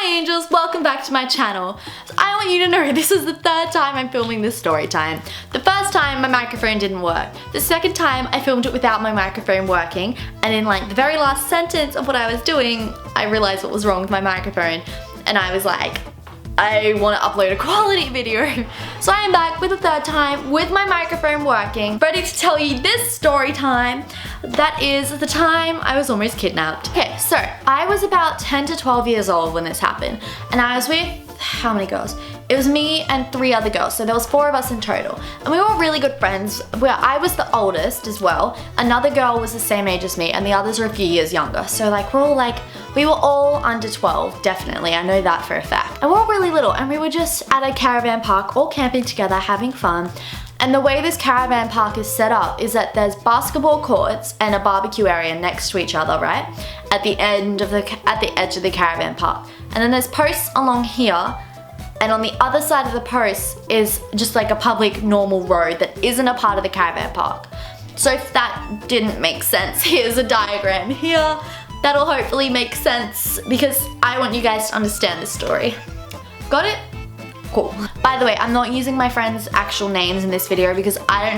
Hi angels, welcome back to my channel. So I want you to know this is the third time I'm filming this story time. The first time my microphone didn't work. The second time I filmed it without my microphone working, and in like the very last sentence of what I was doing, I realized what was wrong with my microphone, and I was like, I want to upload a quality video. So I am back with the third time with my microphone working, ready to tell you this story time. That is the time I was almost kidnapped. Okay, so I was about 10 to 12 years old when this happened, and I was with, how many girls? It was me and 3 other girls, so there was 4 of us in total. And we were really good friends, where I was the oldest as well. Another girl was the same age as me, and the others were a few years younger. So like we were all under 12, definitely, I know that for a fact. And we were all really little, and we were just at a caravan park, all camping together, having fun. And the way this caravan park is set up is that there's basketball courts and a barbecue area next to each other, right? At the edge of the caravan park. And then there's posts along here, and on the other side of the post is just like a public normal road that isn't a part of the caravan park. So if that didn't make sense, here's a diagram here. That'll hopefully make sense because I want you guys to understand this story. Got it? Cool. By the way, I'm not using my friends' actual names in this video because I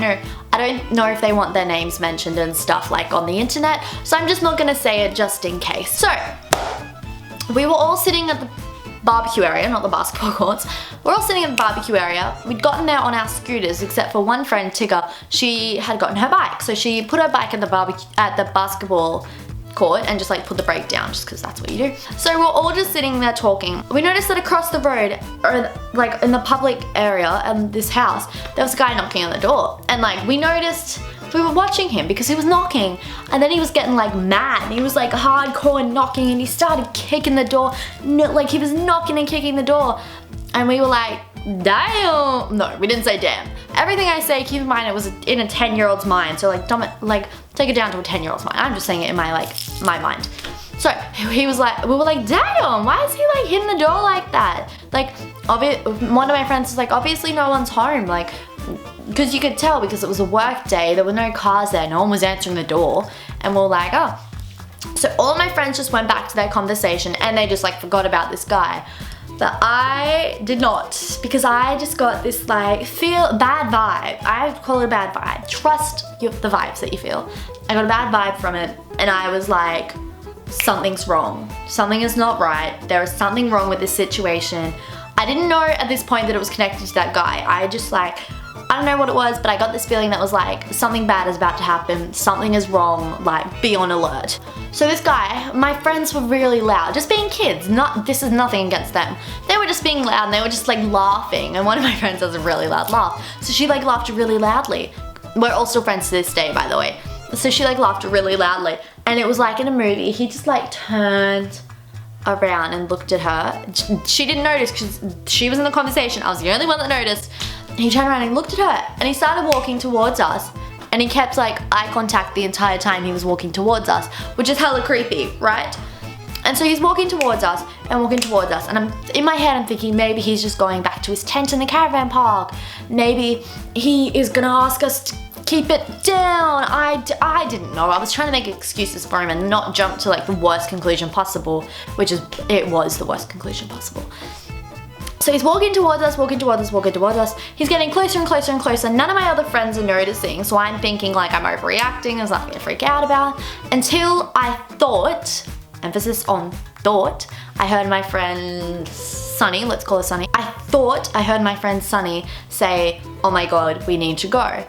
don't know if they want their names mentioned and stuff like on the internet, so I'm just not gonna say it just in case. So, we were all sitting at the barbecue area, not the basketball courts. We're all sitting in the barbecue area. We'd gotten there on our scooters, except for one friend, Tigger. She had gotten her bike, so she put her bike at the basketball court and just like put the brake down, just because that's what you do. So we're all just sitting there talking. We noticed that across the road, or like in the public area in this house, there was a guy knocking on the door, and like we were watching him because he was knocking, and then he was getting like mad, and he was like hardcore knocking, and he started kicking the door, like he was knocking and kicking the door, and we were like, damn. No, we didn't say damn. Everything I say, keep in mind it was in a 10-year-old's mind, so like take it down to a 10-year-old's mind. I'm just saying it in my mind. So he was like, we were like, damn, why is he like hitting the door like that? Like, one of my friends was like, obviously no one's home, like, because you could tell because it was a work day, there were no cars there, no one was answering the door, and we're like, oh. So all of my friends just went back to their conversation and they just like forgot about this guy. But I did not, because I just got this like bad vibe. I call it a bad vibe. Trust the vibes that you feel. I got a bad vibe from it, and I was like, something's wrong. Something is not right. There is something wrong with this situation. I didn't know at this point that it was connected to that guy. I just like, I don't know what it was, but I got this feeling that was like, something bad is about to happen, something is wrong, like, be on alert. So this guy, my friends were really loud, just being kids, this is nothing against them. They were just being loud and they were just like laughing, and one of my friends has a really loud laugh, so she like laughed really loudly. We're all still friends to this day, by the way. So she like laughed really loudly, and it was like in a movie, he just like turned around and looked at her. She didn't notice because she was in the conversation, I was the only one that noticed. He turned around and looked at her, and he started walking towards us, and he kept like eye contact the entire time he was walking towards us, which is hella creepy, right? And so he's walking towards us, and I'm in my head I'm thinking maybe he's just going back to his tent in the caravan park. Maybe he is gonna ask us to keep it down. I didn't know. I was trying to make excuses for him and not jump to like the worst conclusion possible, which is, it was the worst conclusion possible. So he's walking towards us. He's getting closer and closer and closer. None of my other friends are noticing, so I'm thinking like I'm overreacting, there's nothing to freak out about, until I thought, emphasis on thought, I heard my friend Sunny, let's call her Sunny. I thought I heard my friend Sunny say, oh my god, we need to go.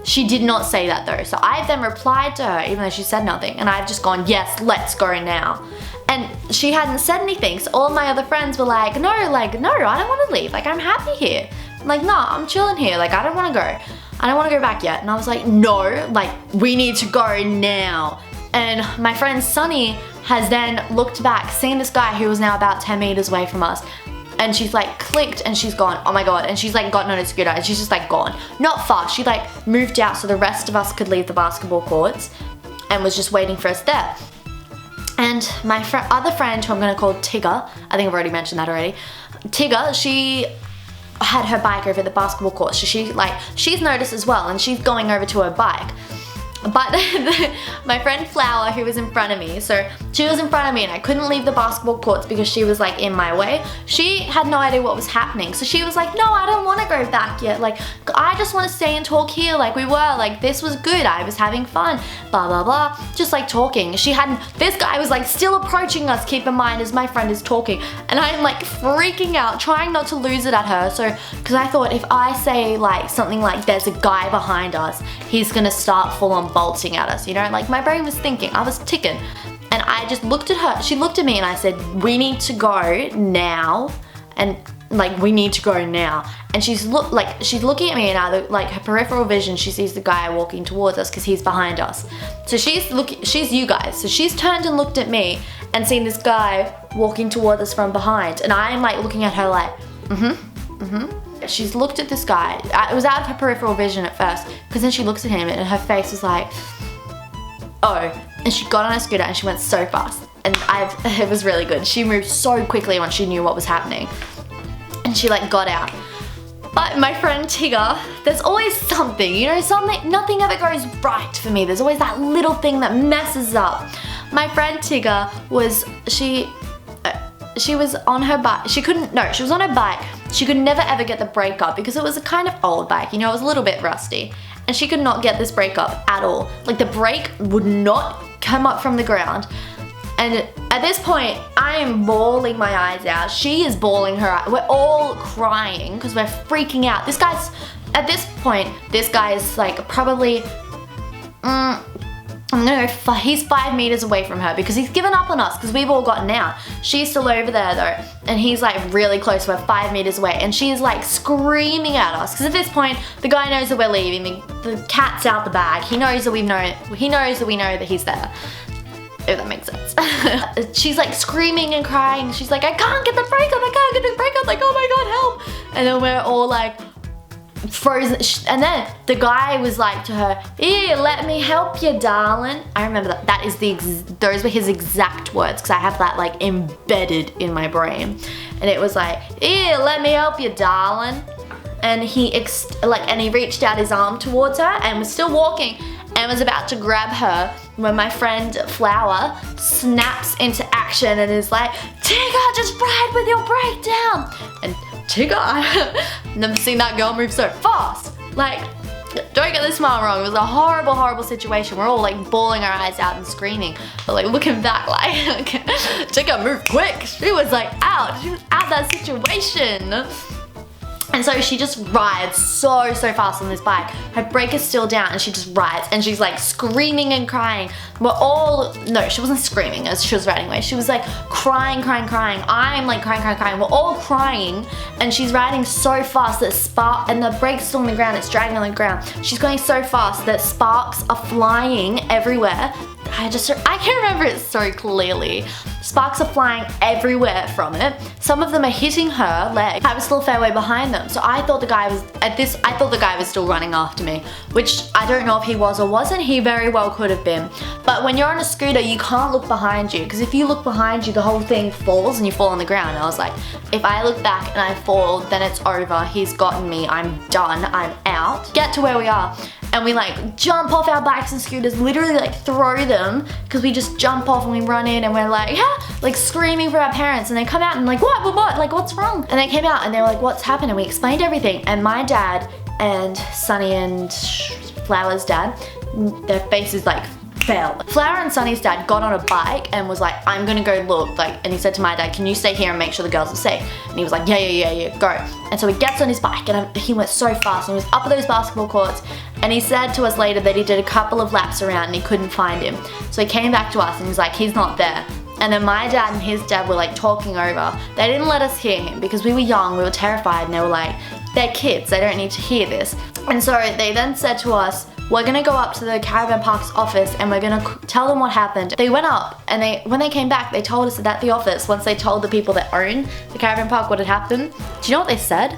She did not say that though, so I then replied to her even though she said nothing, and I've just gone, yes, let's go now. And she hadn't said anything, so all of my other friends were like, no, I don't want to leave, like I'm happy here. I'm like, nah, I'm chilling here, like I don't want to go. I don't want to go back yet. And I was like, no, like we need to go now. And my friend Sunny has then looked back, seen this guy who was now about 10 meters away from us, and she's like clicked and she's gone, oh my god, and she's like gotten on a scooter and she's just like gone. Not far, she like moved out so the rest of us could leave the basketball courts and was just waiting for us there. And my other friend, who I'm gonna call Tigger, I think I've already mentioned that already. Tigger, she had her bike over at the basketball court, so she's noticed as well, and she's going over to her bike. But my friend Flower, who was in front of me, so she was in front of me and I couldn't leave the basketball courts because she was like in my way. She had no idea what was happening. So she was like, no, I don't want to go back yet. Like, I just want to stay and talk here like we were. Like, this was good. I was having fun. Blah, blah, blah. Just like talking. This guy was like still approaching us, keep in mind, as my friend is talking. And I'm like freaking out, trying not to lose it at her. So, because I thought if I say like something like there's a guy behind us, he's going to start full on bolting at us, you know? Like, my brain was thinking, I was ticking. And I just looked at her, she looked at me and I said, we need to go now. And like, we need to go now. And she's looking at me and like her peripheral vision, she sees the guy walking towards us because he's behind us. So she's you guys. So she's turned and looked at me and seen this guy walking towards us from behind. And I'm like looking at her like, She's looked at this guy. It was out of her peripheral vision at first, because then she looks at him and her face was like, oh. And she got on her scooter and she went so fast. And it was really good. She moved so quickly once she knew what was happening. And she like got out. But my friend Tigger, there's always something, you know, nothing ever goes right for me. There's always that little thing that messes up. My friend Tigger she was on her bike. She was on her bike. She could never ever get the brake up because it was a kind of old bike, you know, it was a little bit rusty. And she could not get this brake up at all. Like, the brake would not come up from the ground. And at this point, I am bawling my eyes out. She is bawling her eyes. We're all crying because we're freaking out. At this point, this guy is like probably, he's 5 meters away from her because he's given up on us because we've all gotten out. She's still over there though, and he's like really close. We're 5 meters away, and she's like screaming at us because at this point the guy knows that we're leaving. The cat's out the bag. He knows that we know that he's there. If that makes sense. She's like screaming and crying. She's like, I can't get the brake up. I can't get the brake up. Like, oh my god, help! And then we're all like frozen. And then the guy was like to her, here, let me help you, darling. I remember that. Those were his exact words because I have that like embedded in my brain. And it was like, here, let me help you, darling. And he reached out his arm towards her and was still walking and was about to grab her when my friend Flower snaps into action and is like, Tigger, just ride with your brake down. And Tigger, I've never seen that girl move so fast. Like, don't get this smile wrong, it was a horrible, horrible situation. We're all like bawling our eyes out and screaming. But like looking back, like, Tigger, move quick. She was like out. She was out that situation. And so she just rides so fast on this bike. Her brake is still down and she just rides and she's like screaming and crying. No, she wasn't screaming as she was riding away. She was like crying. I'm like crying. We're all crying and she's riding so fast that and the brake's still on the ground, it's dragging on the ground. She's going so fast that sparks are flying everywhere. I can remember it so clearly. Sparks are flying everywhere from it. Some of them are hitting her leg. I was still a fair way behind them. So I thought the guy was still running after me, which I don't know if he was or wasn't. He very well could have been. But when you're on a scooter, you can't look behind you because if you look behind you, the whole thing falls and you fall on the ground. And I was like, if I look back and I fall, then it's over. He's gotten me. I'm done. I'm out. Get to where we are. And we like jump off our bikes and scooters, literally like throw them because we just jump off and we run in and we're like, yeah, like screaming for our parents. And they come out and like, what, like what's wrong? And they came out and they were like, what's happened? And we explained everything. And my dad and Sunny and Flower's dad, their faces like fell. Flower and Sunny's dad got on a bike and was like, I'm gonna go look, like, and he said to my dad, can you stay here and make sure the girls are safe? And he was like, yeah, go. And so he gets on his bike and he went so fast and he was up at those basketball courts and he said to us later that he did a couple of laps around and he couldn't find him. So he came back to us and he's like, he's not there. And then my dad and his dad were like talking over. They didn't let us hear him because we were young, we were terrified, and they were like, they're kids, they don't need to hear this. And so they then said to us, we're gonna go up to the caravan park's office and we're gonna tell them what happened. They went up and when they came back, they told us that at the office, once they told the people that own the caravan park what had happened, do you know what they said?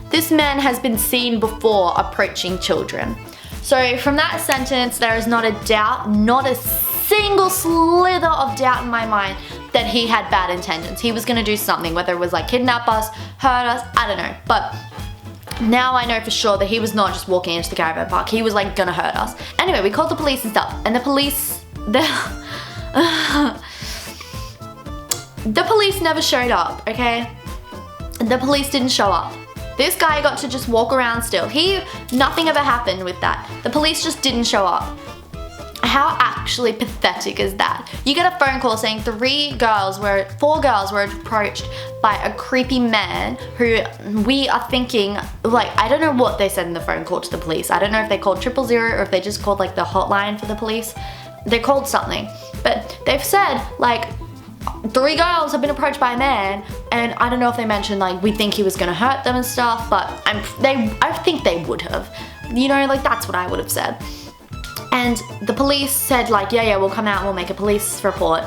This man has been seen before approaching children. So from that sentence, there is not a doubt, not a single slither of doubt in my mind that he had bad intentions. He was gonna do something, whether it was like kidnap us, hurt us, I don't know. But Now I know for sure that he was not just walking into the caravan park. He was like gonna hurt us. Anyway, we called the police and stuff, and the police never showed up, okay? The police didn't show up. This guy got to just walk around still. Nothing ever happened with that. The police just didn't show up. How actually pathetic is that? You get a phone call saying 4 girls were approached by a creepy man who we are thinking, like, I don't know what they said in the phone call to the police. I don't know if they called 000 or if they just called like the hotline for the police. They called something, but they've said like 3 girls have been approached by a man, and I don't know if they mentioned like we think he was gonna hurt them and stuff, but I think they would have. You know, like that's what I would have said. And the police said like, yeah, we'll come out and we'll make a police report.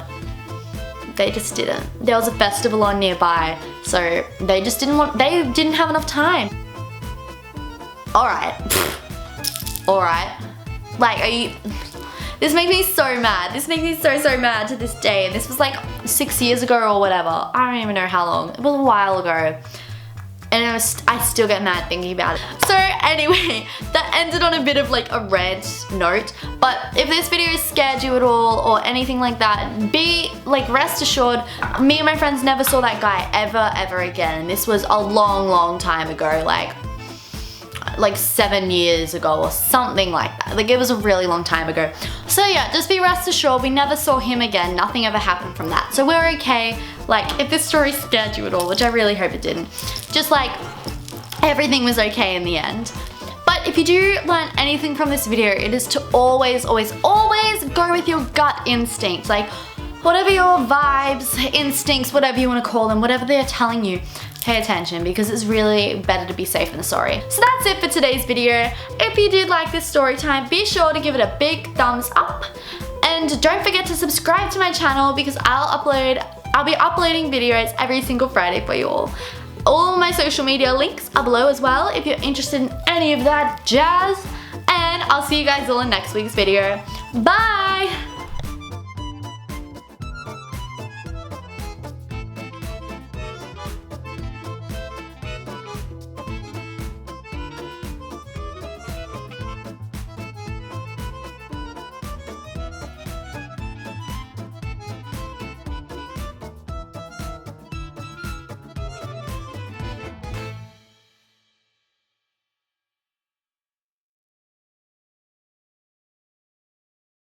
They just didn't. There was a festival on nearby, so they didn't have enough time. Alright. Alright. Like, this makes me so mad. This makes me so mad to this day. And this was like 6 years ago or whatever. I don't even know how long. It was a while ago. And I still get mad thinking about it. So anyway, that ended on a bit of like a red note. But if this video scared you at all or anything like that, be like rest assured, me and my friends never saw that guy ever again. And this was a long time ago, like 7 years ago or something like that. Like it was a really long time ago. So yeah, just be rest assured we never saw him again. Nothing ever happened from that. So we're okay. Like if this story scared you at all, which I really hope it didn't, just like everything was okay in the end. But if you do learn anything from this video, it is to always go with your gut instincts. Like whatever your vibes, instincts, whatever you want to call them, whatever they're telling you, pay attention, because it's really better to be safe than sorry. So that's it for today's video. If you did like this story time, be sure to give it a big thumbs up. And don't forget to subscribe to my channel, because I'll be uploading videos every single Friday for you all. All my social media links are below as well if you're interested in any of that jazz. And I'll see you guys all in next week's video. Bye!